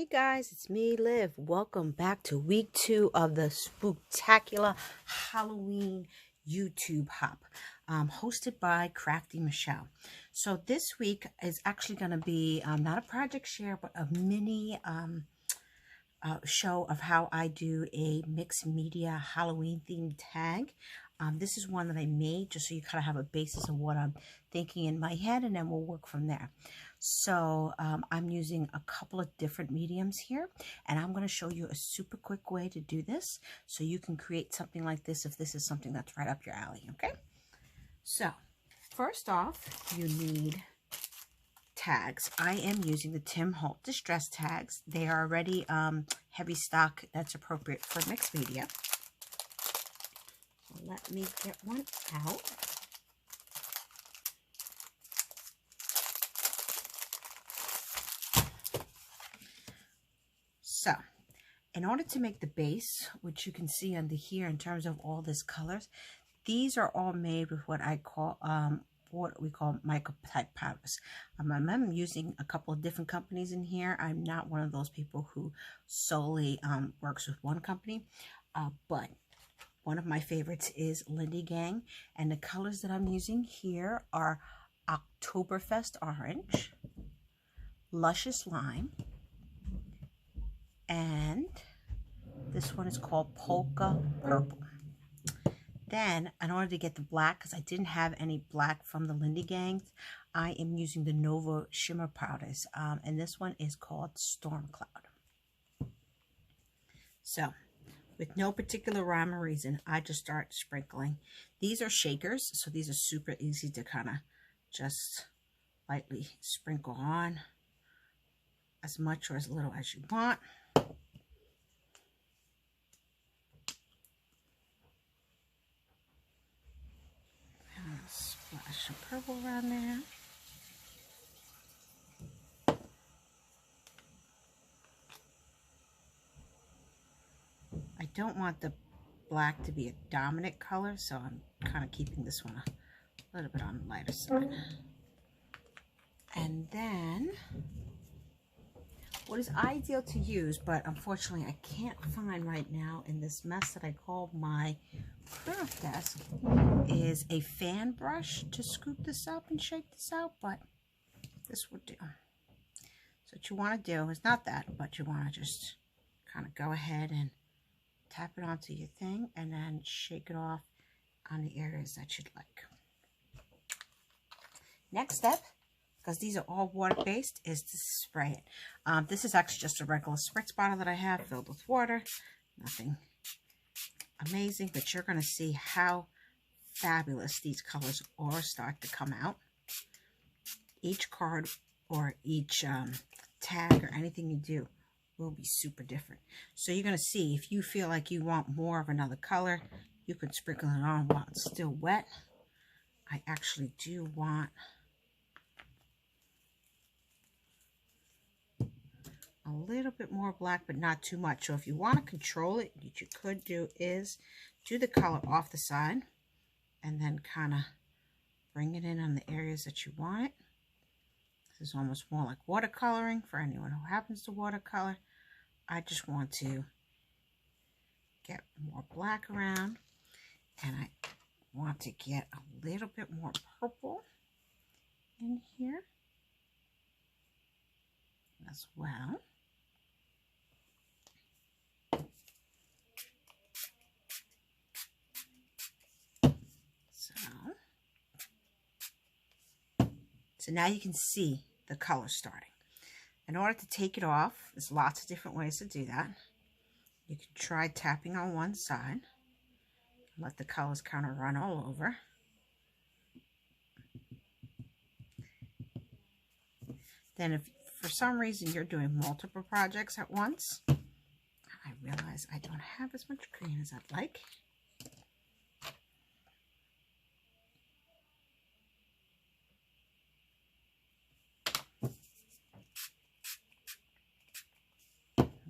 Hey guys, it's me, Liv. Welcome back to week 2 of the Spooktacular Halloween YouTube Hop, hosted by Crafty Michelle. So this week is actually going to be not a project share, but a mini show of how I do a mixed media Halloween themed tag. This is one that I made just so you kind of have a basis of what I'm thinking in my head, and then we'll work from there. So I'm using a couple of different mediums here, and I'm going to show you a super quick way to do this so you can create something like this if this is something that's right up your alley, okay? So first off, you need tags. I am using the Tim Holt Distress tags. They are already heavy stock that's appropriate for mixed media. So let me get one out. So, in order to make the base, which you can see under here in terms of all these colors, these are all made with what I call what we call microtype powders. I'm using a couple of different companies in here. I'm not one of those people who solely works with one company, but one of my favorites is Lindy Gang, and the colors that I'm using here are Oktoberfest Orange, Luscious Lime, and this one is called Polka Purple. Then, in order to get the black, because I didn't have any black from the Lindy Gang, I am using the Nova Shimmer Powders, and this one is called Storm Cloud. So, with no particular rhyme or reason, I just start sprinkling. These are shakers, so these are super easy to kind of just lightly sprinkle on, as much or as little as you want. Splash some purple around there. I don't want the black to be a dominant color, so I'm kind of keeping this one a little bit on the lighter side. And then, what is ideal to use, but unfortunately I can't find right now in this mess that I call my craft desk, is a fan brush to scoop this up and shake this out, but this would do. So what you want to do is not that, but you want to just kind of go ahead and tap it onto your thing and then shake it off on the areas that you'd like. Next step, because these are all water-based, is to spray it. This is actually just a regular spritz bottle that I have filled with water. Nothing amazing, but you're going to see how fabulous these colors all start to come out. Each card or each tag or anything you do will be super different. So you're going to see, if you feel like you want more of another color, you can sprinkle it on while it's still wet. I actually do want a little bit more black, but not too much. So if you want to control it, what you could do is do the color off the side and then kind of bring it in on the areas that you want it. This is almost more like watercoloring for anyone who happens to watercolor. I just want to get more black around, and I want to get a little bit more purple in here as well. So now you can see the color starting. In order to take it off, there's lots of different ways to do that. You can try tapping on one side. Let the colors kind of run all over. Then if for some reason you're doing multiple projects at once, I realize I don't have as much green as I'd like.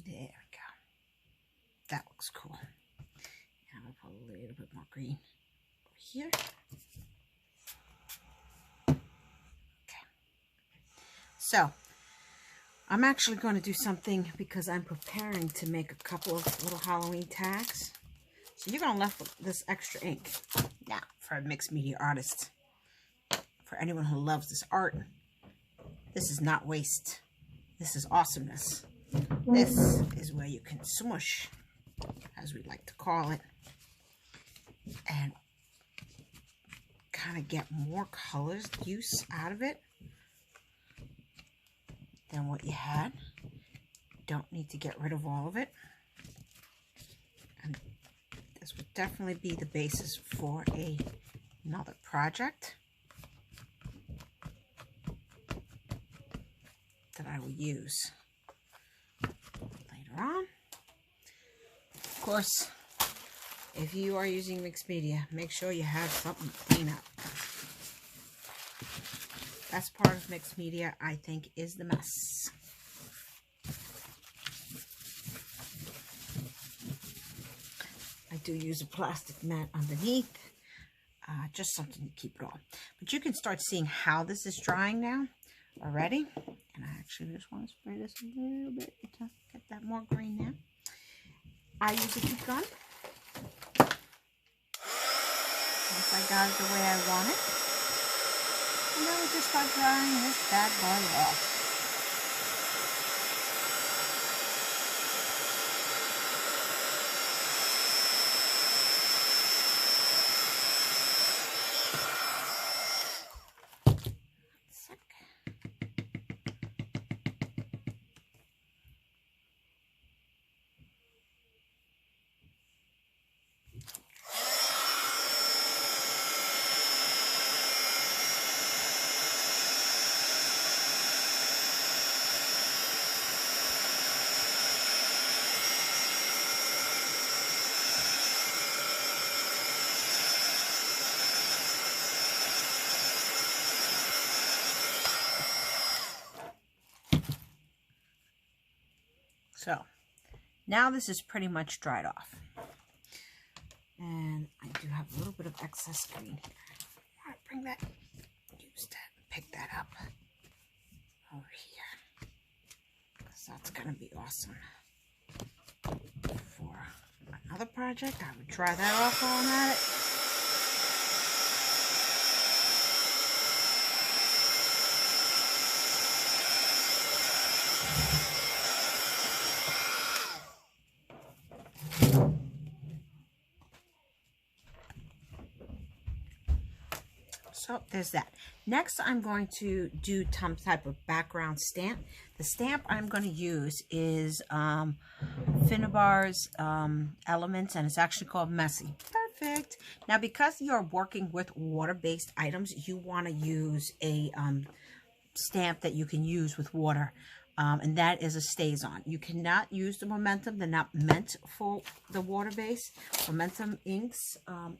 There we go. That looks cool. And I'm going to put a little bit more green over here. Okay. So I'm actually going to do something because I'm preparing to make a couple of little Halloween tags. So you're going to left with this extra ink. Now, for a mixed media artist, for anyone who loves this art, this is not waste. This is awesomeness. This is where you can smush, as we like to call it, and kind of get more colors use out of it than what you had. Don't need to get rid of all of it. And this would definitely be the basis for another project that I will use later on. Of course, if you are using mixed media, make sure you have something to clean up. Best part of mixed media, I think, is the mess. I do use a plastic mat underneath, just something to keep it on. But you can start seeing how this is drying now already. And I actually just want to spray this a little bit to get that more green there. I use a heat gun. Once I got it the way I want it. And then we just start drying this bad boy off. So, now this is pretty much dried off. And I do have a little bit of excess green here. I want to bring that, use that, pick that up over here. Because that's going to be awesome. For another project, I would try that off while I'm at it. So there's that. Next, I'm going to do some type of background stamp. The stamp I'm going to use is Finnabar's Elements, and it's actually called Messy. Perfect. Now, because you're working with water-based items, you want to use a stamp that you can use with water, and that is a StazOn. You cannot use the Momentum. They're not meant for the water-based. Momentum inks,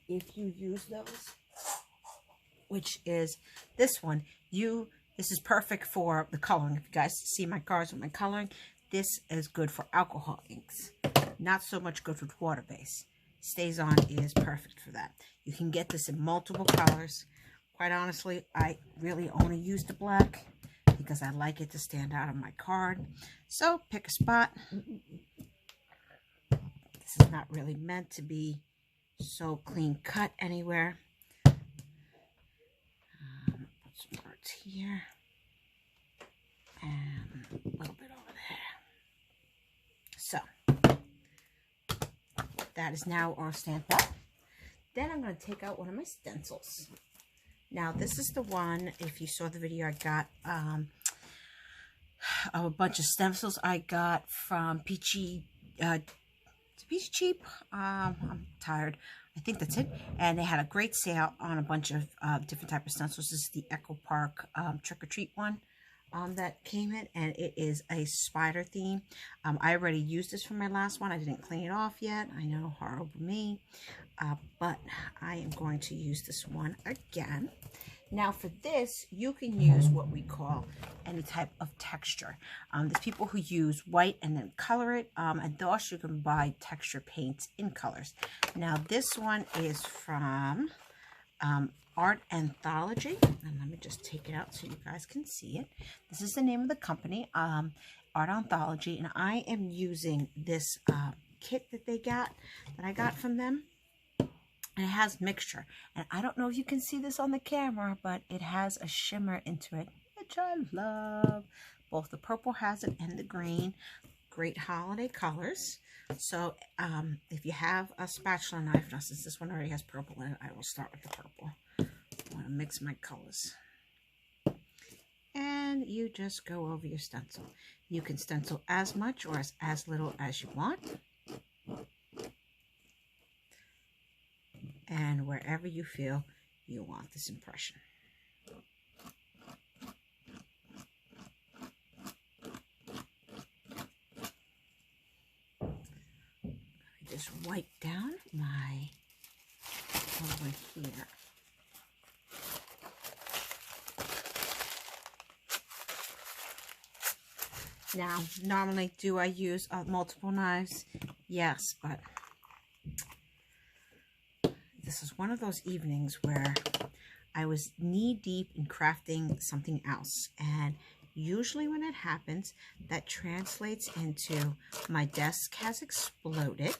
if you use those, which is this one, this is perfect for the coloring. If you guys see my cards with my coloring, this is good for alcohol inks. Not so much good with water-based. StazOn is perfect for that. You can get this in multiple colors. Quite honestly, I really only use the black because I like it to stand out on my card. So pick a spot. This is not really meant to be so clean cut anywhere. Some parts here and a little bit over there. So that is now all stamped up. Then I'm going to take out one of my stencils. Now this is the one, if you saw the video, I got a bunch of stencils I got from Peachy Cheap. I'm tired. I think that's it. And they had a great sale on a bunch of different type of stencils. This is the Echo Park Trick or Treat one that came in, and it is a spider theme. I already used this for my last one. I didn't clean it off yet. I know, horrible me. But I am going to use this one again. Now for this, you can use what we call any type of texture. There's people who use white and then color it, and thus you can buy texture paints in colors. Now this one is from Art Anthology. And let me just take it out so you guys can see it. This is the name of the company, Art Anthology. And I am using this kit that I got from them. And it has mixture. And I don't know if you can see this on the camera, but it has a shimmer into it, which I love. Both the purple has it and the green. Great holiday colors. So if you have a spatula knife, now since this one already has purple in it, I will start with the purple. I want to mix my colors. And you just go over your stencil. You can stencil as much or as little as you want. And wherever you feel you want this impression. Just wipe down my over here. Now, normally, do I use multiple knives? Yes, but this is one of those evenings where I was knee-deep in crafting something else. And usually when it happens, that translates into my desk has exploded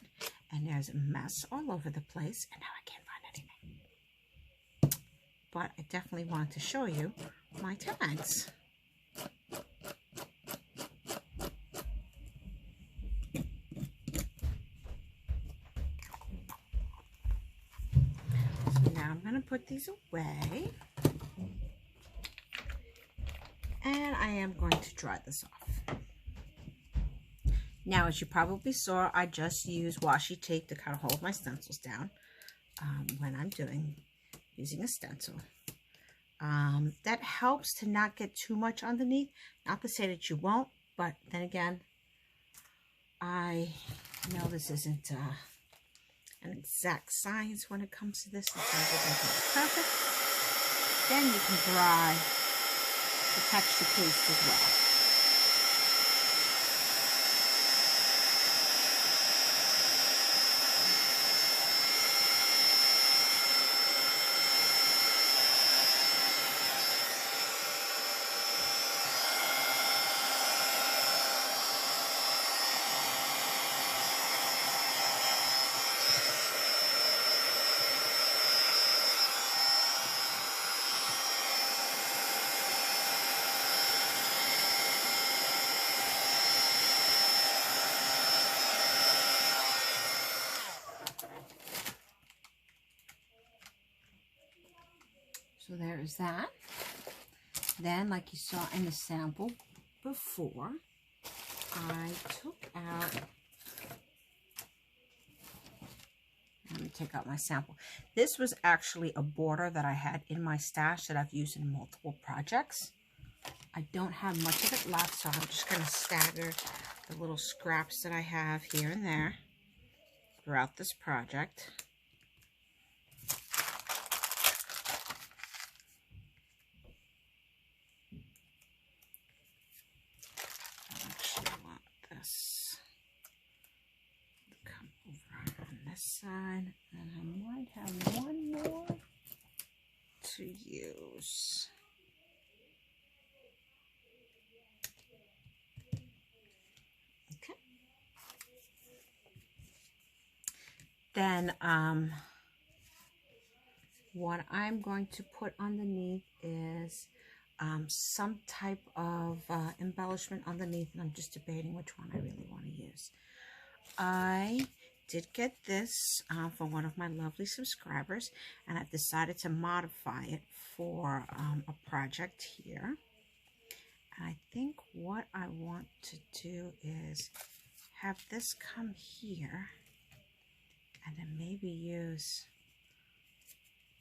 and there's a mess all over the place and now I can't find anything. But I definitely wanted to show you my tags. So now I'm going to put these away. And I am going to dry this off. Now, as you probably saw, I just use washi tape to kind of hold my stencils down when I'm using a stencil. That helps to not get too much underneath. Not to say that you won't, but then again, I know this isn't an exact science when it comes to this. In terms of making it perfect. Then you can dry the texture paste as well. So there is that. Then, like you saw in the sample before, I took out, let me take out my sample. This was actually a border that I had in my stash that I've used in multiple projects. I don't have much of it left, so I'm just going to stagger the little scraps that I have here and there throughout this project. Side, and I might have one more to use. Okay. Then what I'm going to put underneath is some type of embellishment underneath, and I'm just debating which one I really want to use. I did get this from one of my lovely subscribers, and I've decided to modify it for a project here. And I think what I want to do is have this come here and then maybe use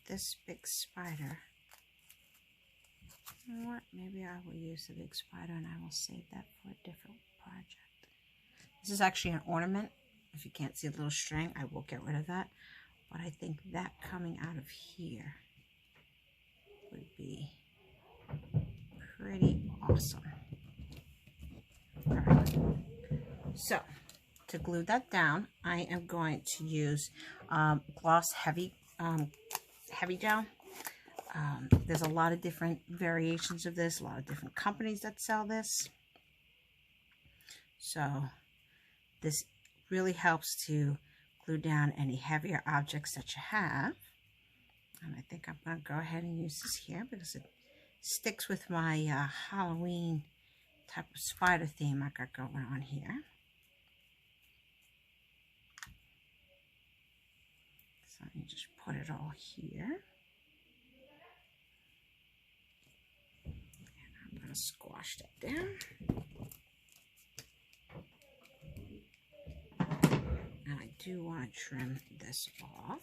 this big spider. You know what? Maybe I will use the big spider and I will save that for a different project. This is actually an ornament. If you can't see a little string, I will get rid of that. But I think that coming out of here would be pretty awesome. All right. So, to glue that down, I am going to use gloss heavy heavy gel. There's a lot of different variations of this, a lot of different companies that sell this. So this really helps to glue down any heavier objects that you have. And I think I'm going to go ahead and use this here because it sticks with my Halloween type of spider theme I got going on here. So let me just put it all here. And I'm going to squash that down. And I do want to trim this off.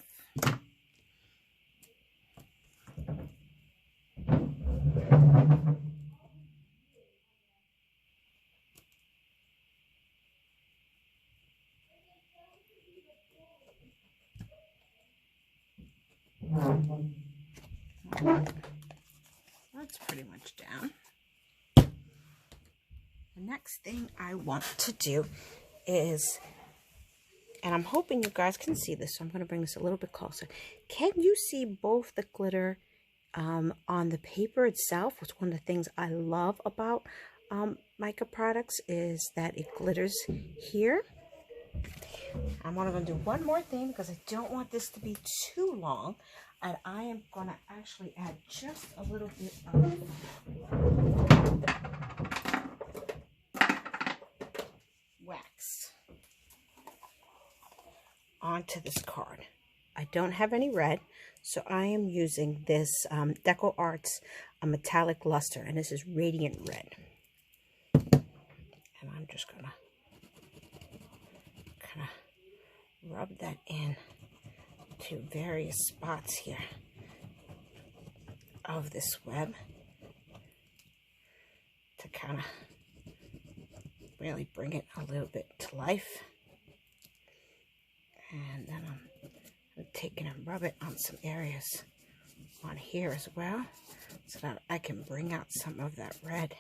That's pretty much down. The next thing I want to do is, and I'm hoping you guys can see this, so I'm going to bring this a little bit closer. Can you see both the glitter on the paper itself? It's one of the things I love about mica products is that it glitters here. I'm going to do one more thing because I don't want this to be too long. And I am going to actually add just a little bit of wax onto this card. I don't have any red, so I am using this Deco Arts metallic luster, and this is radiant red. And I'm just going to kind of rub that in to various spots here of this web to kind of really bring it a little bit to life. And then I'm taking and rub it on some areas on here as well so that I can bring out some of that red.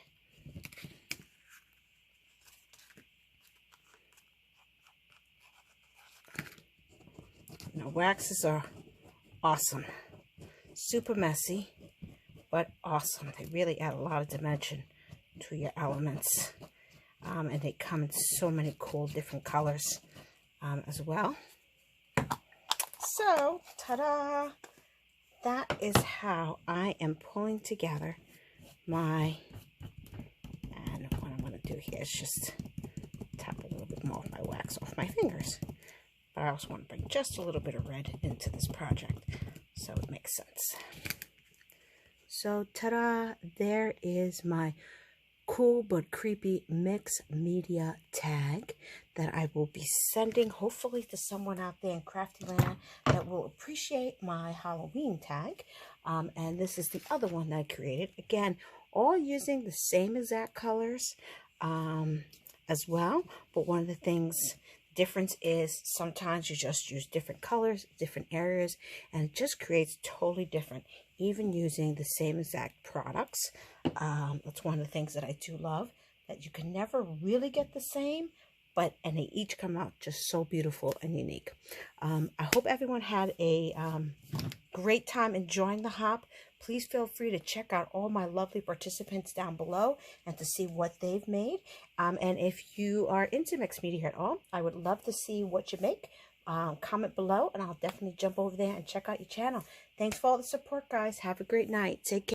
Now, waxes are awesome. Super messy, but awesome. They really add a lot of dimension to your elements. And they come in so many cool different colors as well. So, ta-da! That is how I am pulling together my, and what I'm going to do here is just tap a little bit more of my wax off my fingers. But I also want to bring just a little bit of red into this project, so it makes sense. So, ta-da! There is my cool but creepy mixed media tag that I will be sending, hopefully, to someone out there in Crafty Land that will appreciate my Halloween tag. And this is the other one that I created. Again, all using the same exact colors as well, but one of the things difference is sometimes you just use different colors, different areas, and it just creates totally different, even using the same exact products. That's one of the things that I do love, that you can never really get the same, and they each come out just so beautiful and unique. I hope everyone had a great time enjoying the hop. Please feel free to check out all my lovely participants down below and to see what they've made. And if you are into mixed media at all, I would love to see what you make. Comment below, and I'll definitely jump over there and check out your channel. Thanks for all the support, guys. Have a great night. Take care.